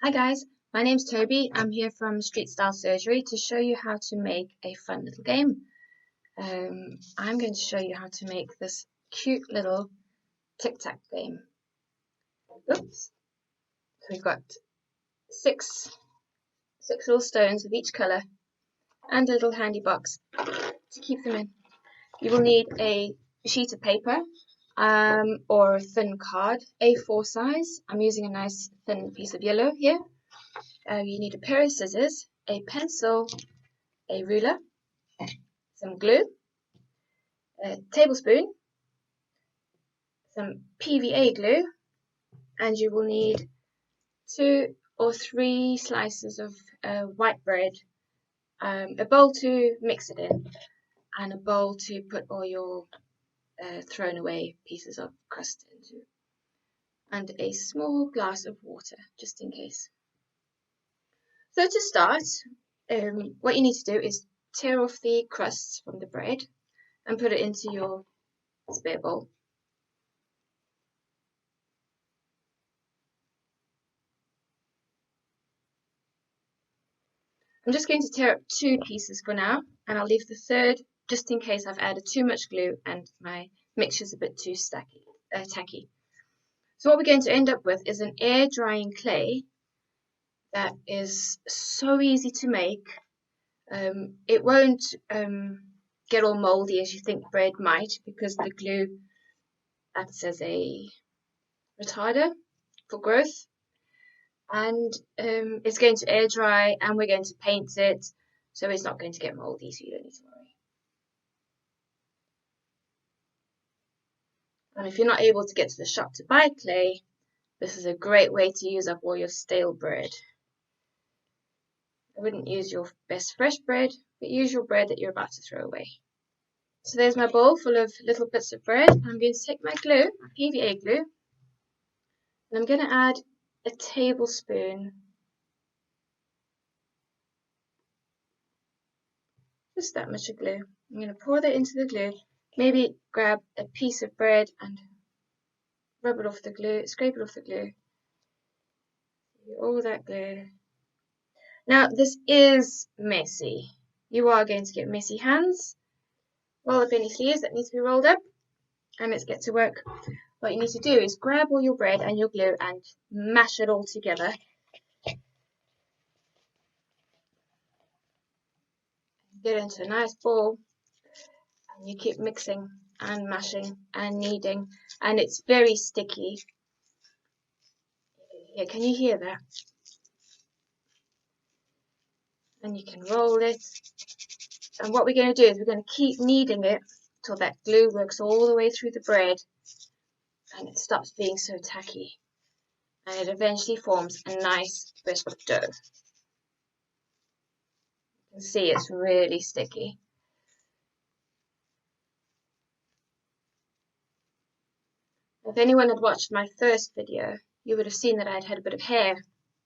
Hi guys, my name's Toby. I'm here from Street Style Surgery to show you how to make a fun little game. I'm going to show you how to make this cute little tic-tac game. Oops. So we've got six little stones of each colour and a little handy box to keep them in. You will need a sheet of paper or a thin card, A4 size. I'm using a nice thin piece of yellow here. You need a pair of scissors, a pencil, a ruler, some glue, a tablespoon, some PVA glue, and you will need 2 or 3 slices of white bread, a bowl to mix it in, and a bowl to put all your thrown away pieces of crust into, and a small glass of water just in case. So to start, what you need to do is tear off the crusts from the bread and put it into your spare bowl. I'm just going to tear up 2 pieces for now, and I'll leave the third just in case I've added too much glue and my mixture's a bit too tacky. So what we're going to end up with is an air drying clay that is so easy to make. It won't get all moldy as you think bread might, because the glue acts as a retarder for growth, and it's going to air dry, and we're going to paint it, so it's not going to get moldy, so you don't need to worry. And if you're not able to get to the shop to buy clay, this is a great way to use up all your stale bread. I wouldn't use your best fresh bread, but use your bread that you're about to throw away. So there's my bowl full of little bits of bread. I'm going to take my glue, my PVA glue, and I'm going to add a tablespoon, just that much of glue. I'm going to pour that into the glue. Maybe grab a piece of bread and rub it off the glue, scrape it off the glue. All that glue. Now this is messy. You are going to get messy hands. Roll up any sleeves that need to be rolled up, and let's get to work. What you need to do is grab all your bread and your glue and mash it all together. Get it into a nice ball, and you keep mixing and mashing and kneading, and it's very sticky. Yeah, can you hear that? And you can roll it. And what we're going to do is we're going to keep kneading it till that glue works all the way through the bread and it stops being so tacky, and it eventually forms a nice crisp dough. You can see it's really sticky. If anyone had watched my first video, you would have seen that I'd had a bit of hair.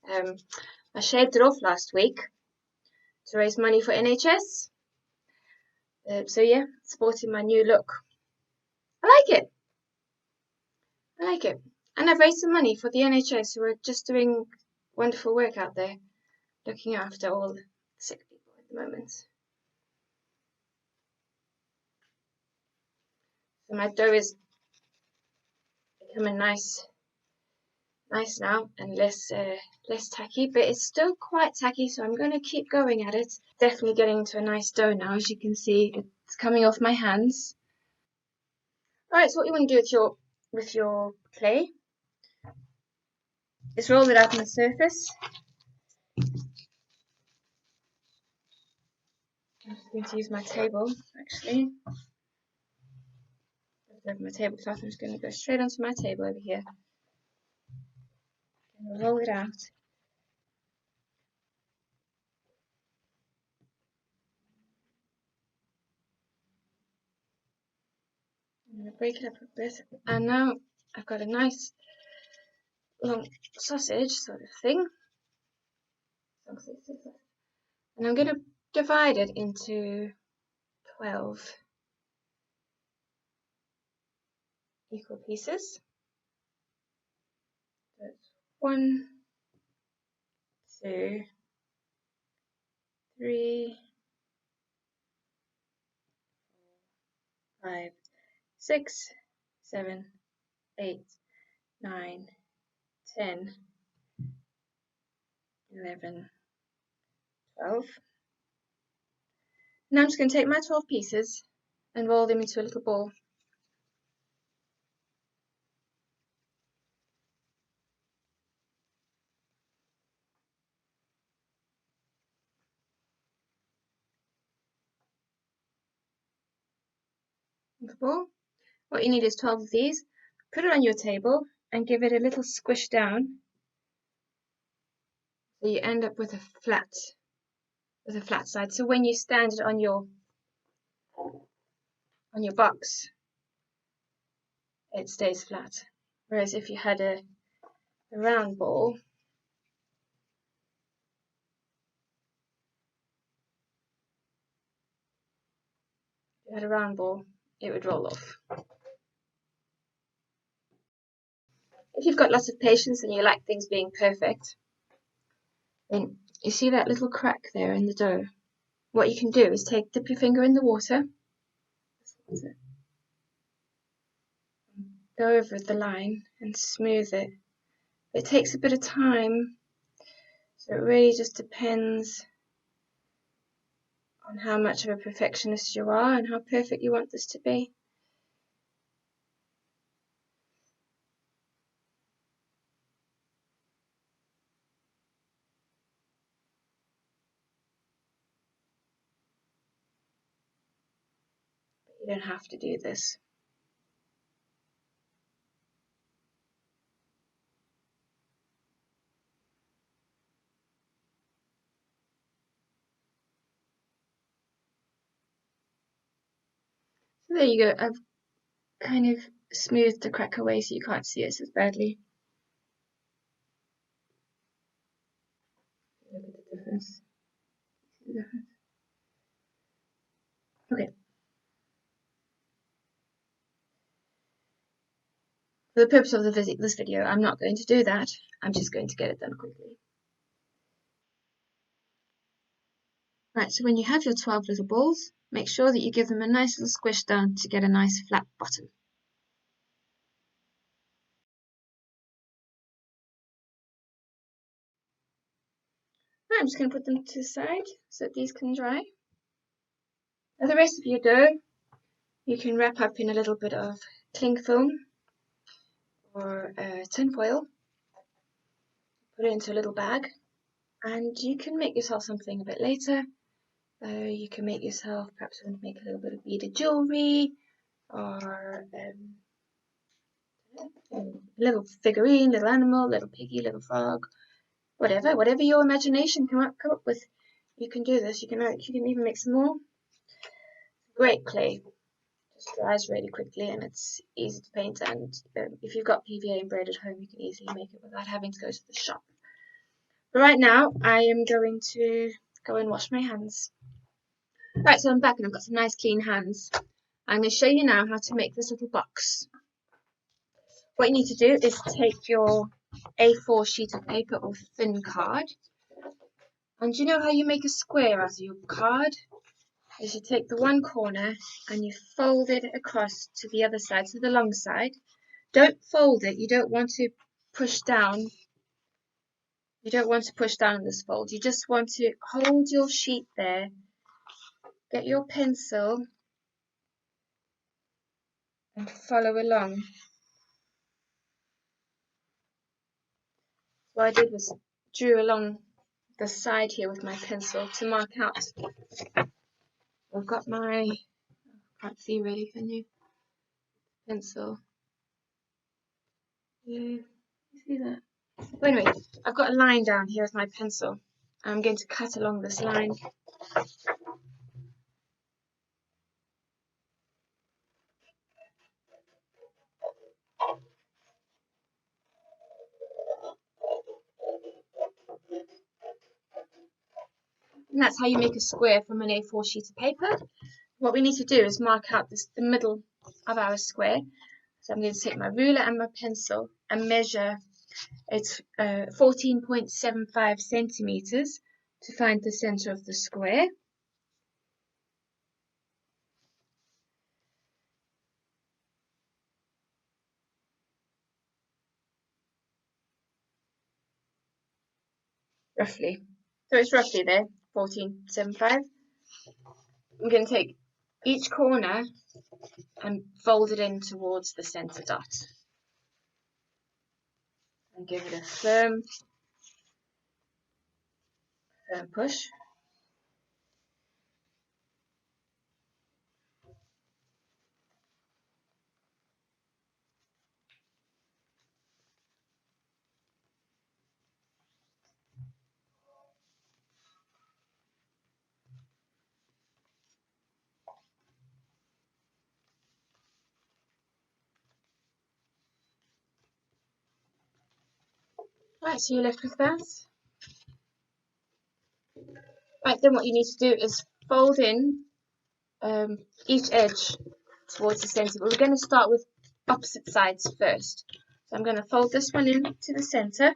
I shaved it off last week to raise money for NHS. So yeah, sporting my new look. I like it. I like it. And I've raised some money for the NHS, who are just doing wonderful work out there, looking after all the sick people at the moment. So my dough is becoming nice now and less tacky, but it's still quite tacky, so I'm going to keep going at it. Definitely getting into a nice dough now. As you can see, it's coming off my hands. Alright, so what you want to do with your clay is roll it out on the surface. I'm just going to use my table, actually. Over my tablecloth, I'm just going to go straight onto my table over here. I'm going to roll it out. I'm going to break it up a bit, and now I've got a nice long sausage sort of thing. And I'm going to divide it into 12 equal pieces. So it's 1, 2, 3, 5, 6, 7, 8, 9, 10, 11, 12. Now I'm just going to take my 12 pieces and roll them into a little ball. What you need is 12 of these. Put it on your table and give it a little squish down, so you end up with a flat side. So when you stand it on your box, it stays flat. Whereas if you had a round ball, it would roll off. If you've got lots of patience and you like things being perfect, then you see that little crack there in the dough. What you can do is dip your finger in the water, go over the line and smooth it. It takes a bit of time, so it really just depends on how much of a perfectionist you are and how perfect you want this to be. But you don't have to do this. So there you go. I've kind of smoothed the crack away so you can't see it as badly. Look at the difference. Okay. For the purpose of this video, I'm not going to do that. I'm just going to get it done quickly. Right, so when you have your 12 little balls, make sure that you give them a nice little squish down to get a nice flat bottom. Right, I'm just going to put them to the side so that these can dry. Now the rest of your dough, you can wrap up in a little bit of cling film or tin foil. Put it into a little bag, and you can make yourself something a bit later. You can make yourself, perhaps you want to make a little bit of beaded jewelry, or a little figurine, little animal, little piggy, little frog, whatever your imagination come up with. You can do this. You can even make some more. Great clay. Just dries really quickly and it's easy to paint, and if you've got PVA and braid at home, you can easily make it without having to go to the shop. But right now I am going to go and wash my hands. Right, so I'm back and I've got some nice clean hands. I'm going to show you now how to make this little box. What you need to do is take your A4 sheet of paper or thin card, and you know how you make a square out of your card? Is you take the one corner and you fold it across to the other side, to the long side. Don't fold it, you don't want to push down. You don't want to push down this fold. You just want to hold your sheet there, get your pencil and follow along. What I did was drew along the side here with my pencil to mark out. I've got my, can't see really, can you? Pencil. Yeah, you see that? But anyway, I've got a line down here with my pencil. I'm going to cut along this line. And that's how you make a square from an A4 sheet of paper. What we need to do is mark out the middle of our square. So I'm going to take my ruler and my pencil and measure It's 14.75 centimeters to find the center of the square. Roughly. So it's roughly there, 14.75. I'm going to take each corner and fold it in towards the center dot. And give it a firm push. Right, so you're left with that. Right, then what you need to do is fold in each edge towards the center. But we're going to start with opposite sides first. So I'm going to fold this one in to the center.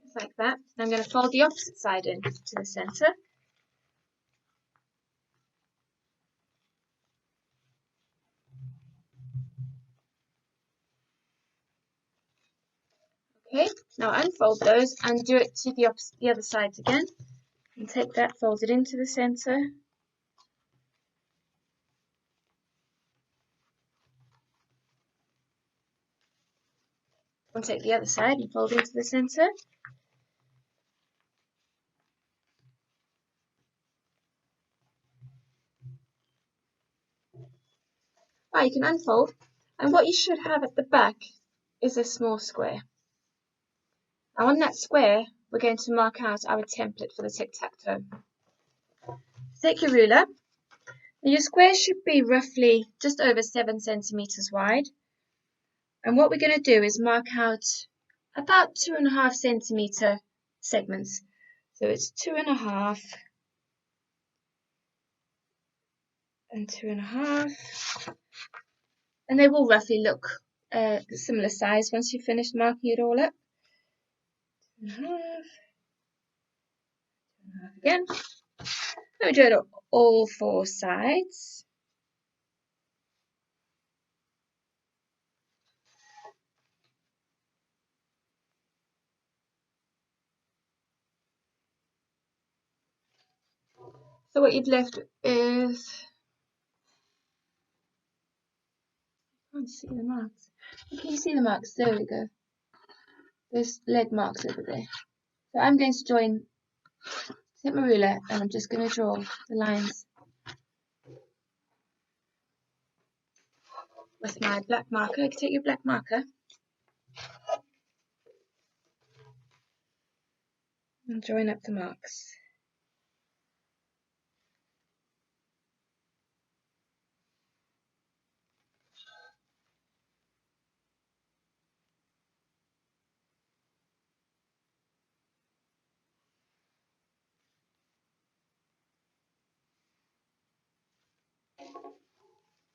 Just like that. And I'm going to fold the opposite side in to the center. Okay, now unfold those and do it to the other sides again. And take that, fold it into the center. And take the other side and fold into the center. Right, you can unfold. And what you should have at the back is a small square. Now on that square, we're going to mark out our template for the tic-tac-toe. Take your ruler. Your square should be roughly just over 7 centimeters wide. And what we're going to do is mark out about 2.5 centimeter segments. So it's 2.5 and 2.5. And they will roughly look similar size once you've finished marking it all up. 2.5, 2.5 again. Now we do it on all 4 sides. So what you've left is, I can't see the marks. Can you see the marks? There we go. There's leg marks over there. So I'm going to take my ruler and I'm just going to draw the lines with my black marker. You can take your black marker and join up the marks.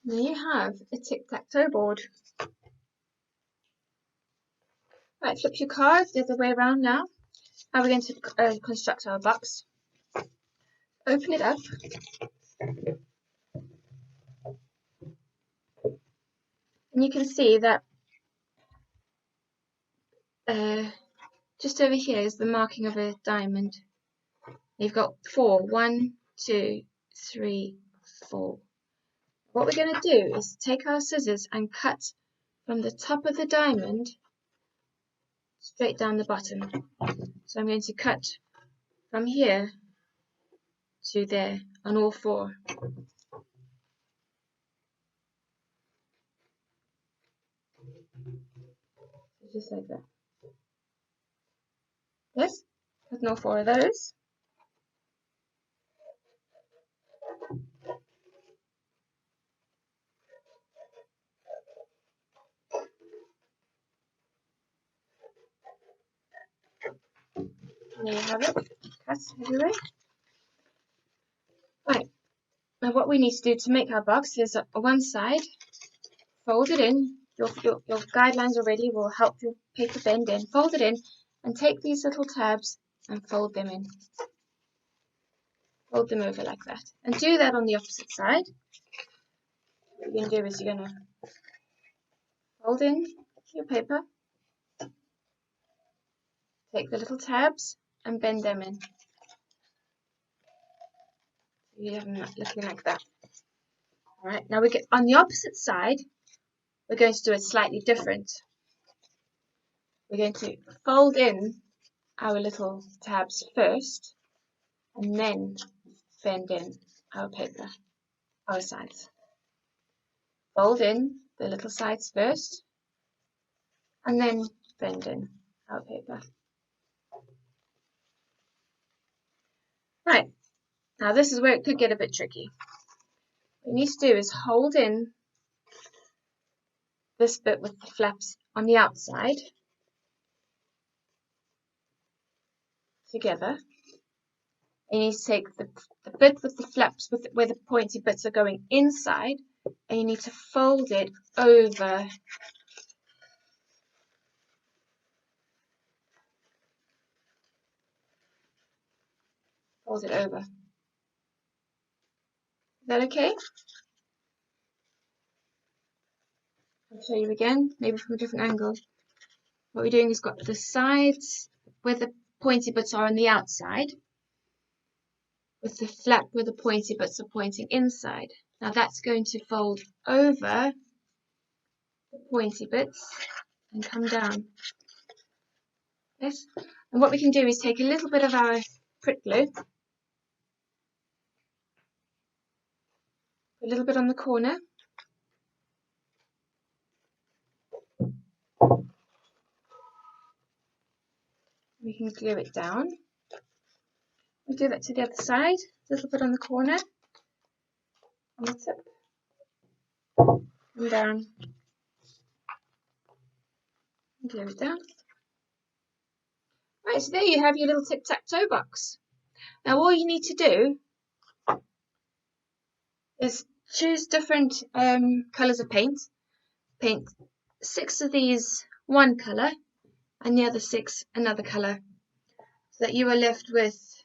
There you have a tic-tac-toe board. Right, flip your card the other way around now. Now we're going to construct our box. Open it up. And you can see that just over here is the marking of a diamond. You've got 4. 1, 2, 3, 4. What we're going to do is take our scissors and cut from the top of the diamond straight down the bottom. So I'm going to cut from here to there on all 4. Just like that. Yes, cut all 4 of those. There you have it. Cut everywhere. Right. Now what we need to do to make our box is on one side, fold it in. Your guidelines already will help your paper bend in. Fold it in and take these little tabs and fold them in. Fold them over like that. And do that on the opposite side. What you're going to do is you're going to fold in your paper, take the little tabs and bend them in. You have them looking like that. Alright, now we get on the opposite side, we're going to do it slightly different. We're going to fold in our little tabs first and then bend in our paper, our sides. Fold in the little sides first and then bend in our paper. Right, now this is where it could get a bit tricky. What you need to do is hold in this bit with the flaps on the outside together. And you need to take the bit with the flaps where the pointy bits are going inside, and you need to fold it over Is that okay? I'll show you again, maybe from a different angle. What we're doing is got the sides where the pointy bits are on the outside, with the flap where the pointy bits are pointing inside. Now that's going to fold over the pointy bits and come down. Yes. And what we can do is take a little bit of our Pritt glue, a little bit on the corner, we can glue it down. We do that to the other side, a little bit on the corner, on the tip, and down, and glue it down. Right, so there you have your little tic-tac-toe box. Now all you need to do is choose different colours of paint. Paint 6 of these one colour and the other 6 another colour, so that you are left with